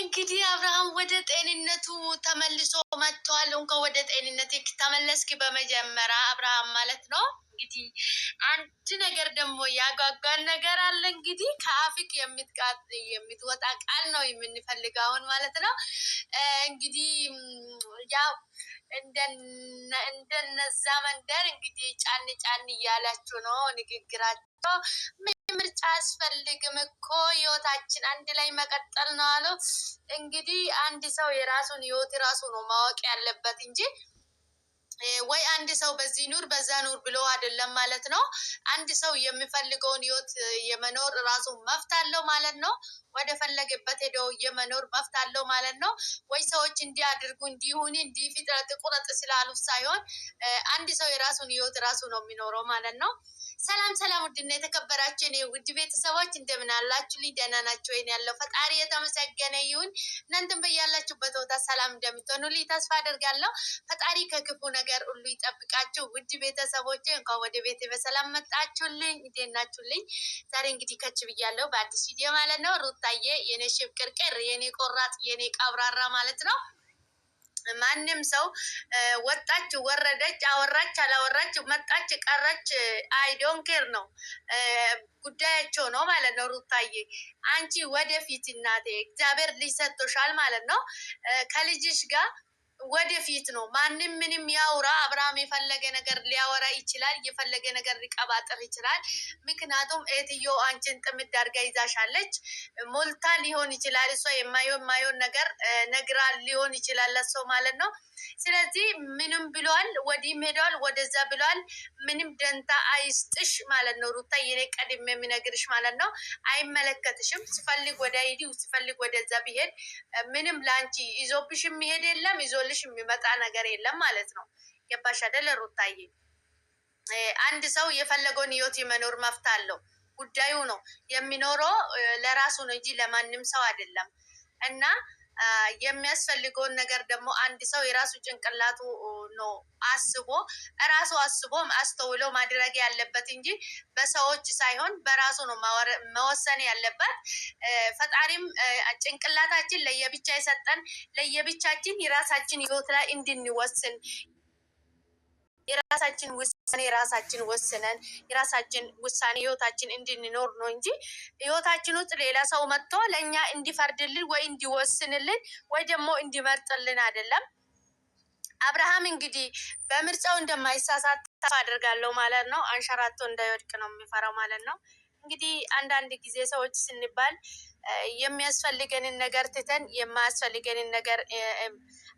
እንግዲህ አብርሃም ወደ ጤንነቱ ተመልሶ መጥቷል። እንኳን ወደ ጤንነት ተመለስክ በመጀመሪያ አብርሃም ማለት ነው። እንግዲህ አንድ ነገር ደግሞ ያጓጓን ነገር አለ። እንግዲህ ከአፍክ የምትወጣ ቃል ነው የምንፈልገውን ማለት ነው። እንግዲህ ያው እንደነዛ መንደር እንግዲህ ጫን ጫን እያላችሁ ነው ንግግራቸው። ምርጫ አያስፈልግም እኮ ህይወታችን አንድ ላይ መቀጠል ነው አለው። እንግዲህ አንድ ሰው የራሱን ህይወት ራሱ ነው ማወቅ ያለበት እንጂ ወይ አንድ ሰው በዚህ ኑር በዛ ኑር ብሎ አይደለም ማለት ነው። አንድ ሰው የሚፈልገውን ህይወት የመኖር ራሱ መብት አለው ማለት ነው። ወደ ፈለገበት ሄደው የመኖር መብት አለው ማለት ነው። ወይ ሰዎች እንዲህ አድርጉ እንዲሁን እንዲህ ፍጥረት ቁረጥ ስላሉ ሳይሆን አንድ ሰው የራሱን ህይወት ራሱ ነው የሚኖረው ማለት ነው። ሰላም ሰላም፣ ውድና የተከበራችሁ እኔ ውድ ቤተሰቦች እንደምን አላችሁልኝ? ደህና ናችሁ ወይ? ያለው ፈጣሪ የተመሰገነ ይሁን። እናንተም በያላችሁበት ቦታ ሰላም እንደምትሆኑልኝ ተስፋ አደርጋለሁ። ፈጣሪ ከክፉ ነገር ሁሉ ይጠብቃችሁ። ውድ ቤተሰቦች እንኳን ወደ ቤቴ በሰላም መጣችሁልኝ። እንዴት ናችሁልኝ? ዛሬ እንግዲህ ከች ብያለሁ በአዲስ ቪዲዮ ማለት ነው። ሩታዬ የኔ ሽብቅርቅር፣ የኔ ቆራጥ፣ የኔ ቀብራራ ማለት ነው። ማንም ሰው ወጣች ወረደች አወራች አላወራች መጣች ቀረች አይ ዶንት ኬር ነው ጉዳያቸው ነው ማለት ነው። ሩታዬ አንቺ ወደፊት እናቴ እግዚአብሔር ልጅ ሰጥቶሻል ማለት ነው። ከልጅሽ ጋር ወደፊት ነው። ማንም ምንም ያውራ፣ አብርሃም የፈለገ ነገር ሊያወራ ይችላል፣ የፈለገ ነገር ሊቀባጥር ይችላል። ምክንያቱም እህትዮ አንቺን ጥምድ አድርጋ ይዛሻለች። ሞልታ ሊሆን ይችላል እሷ የማየውን ነገር ነግራ ሊሆን ይችላል ለሰው ማለት ነው። ስለዚህ ምንም ብሏል፣ ወዲህም ሄደዋል፣ ወደዛ ብሏል። ምንም ደንታ አይስጥሽ ማለት ነው። ሩታ የኔ ቀድሜ የሚነግርሽ ማለት ነው። አይመለከትሽም። ሲፈልግ ወደ ሂዲ፣ ሲፈልግ ወደዛ ቢሄድ ምንም ለአንቺ ይዞብሽ የሚሄድ የለም፣ ይዞልሽ የሚመጣ ነገር የለም ማለት ነው። ገባሽ አይደለ ሩታዬ? አንድ ሰው የፈለገውን ህይወት የመኖር መብት አለው። ጉዳዩ ነው የሚኖረው ለራሱ ነው እንጂ ለማንም ሰው አይደለም። እና የሚያስፈልገውን ነገር ደግሞ አንድ ሰው የራሱ ጭንቅላቱ ነው አስቦ አስተውሎ ማድረግ ያለበት እንጂ በሰዎች ሳይሆን በራሱ ነው መወሰን ያለበት። ፈጣሪም ጭንቅላታችን ለየብቻ የሰጠን ለየብቻችን የራሳችን ህይወት ላይ እንድንወስን የራሳችን ውሳኔ ራሳችን ወስነን የራሳችን ውሳኔ ህይወታችን እንድንኖር ነው እንጂ ህይወታችን ውስጥ ሌላ ሰው መጥቶ ለእኛ እንዲፈርድልን ወይ እንዲወስንልን ወይ ደግሞ እንዲመርጥልን አይደለም። አብርሃም እንግዲህ በምርጫው እንደማይሳሳት ተስፋ አድርጋለሁ ማለት ነው። አንሸራቶ እንዳይወድቅ ነው የሚፈራው ማለት ነው። እንግዲህ አንዳንድ ጊዜ ሰዎች ስንባል የሚያስፈልገንን ነገር ትተን የማያስፈልገንን ነገር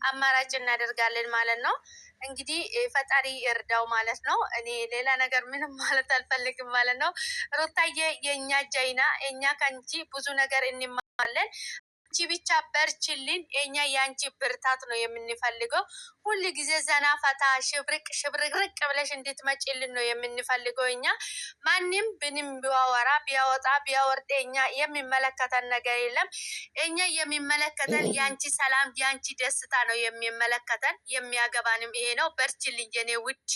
አማራጭ እናደርጋለን ማለት ነው። እንግዲህ ፈጣሪ እርዳው ማለት ነው። እኔ ሌላ ነገር ምንም ማለት አልፈልግም ማለት ነው። ሩታዬ የእኛ ጀይና፣ እኛ ከአንቺ ብዙ ነገር እንማለን። አንቺ ብቻ በርችልን። እኛ የአንቺ ብርታት ነው የምንፈልገው። ሁሉ ጊዜ ዘና ፈታ ሽብርቅርቅ ብለሽ እንድትመጪልን ነው የምንፈልገው። እኛ ማንም ብንም ቢያወራ ቢያወጣ ቢያወርድ እኛ የሚመለከተን ነገር የለም። እኛ የሚመለከተን የአንቺ ሰላም የአንቺ ደስታ ነው የሚመለከተን። የሚያገባንም ይሄ ነው። በርችልኝ የኔ ውድ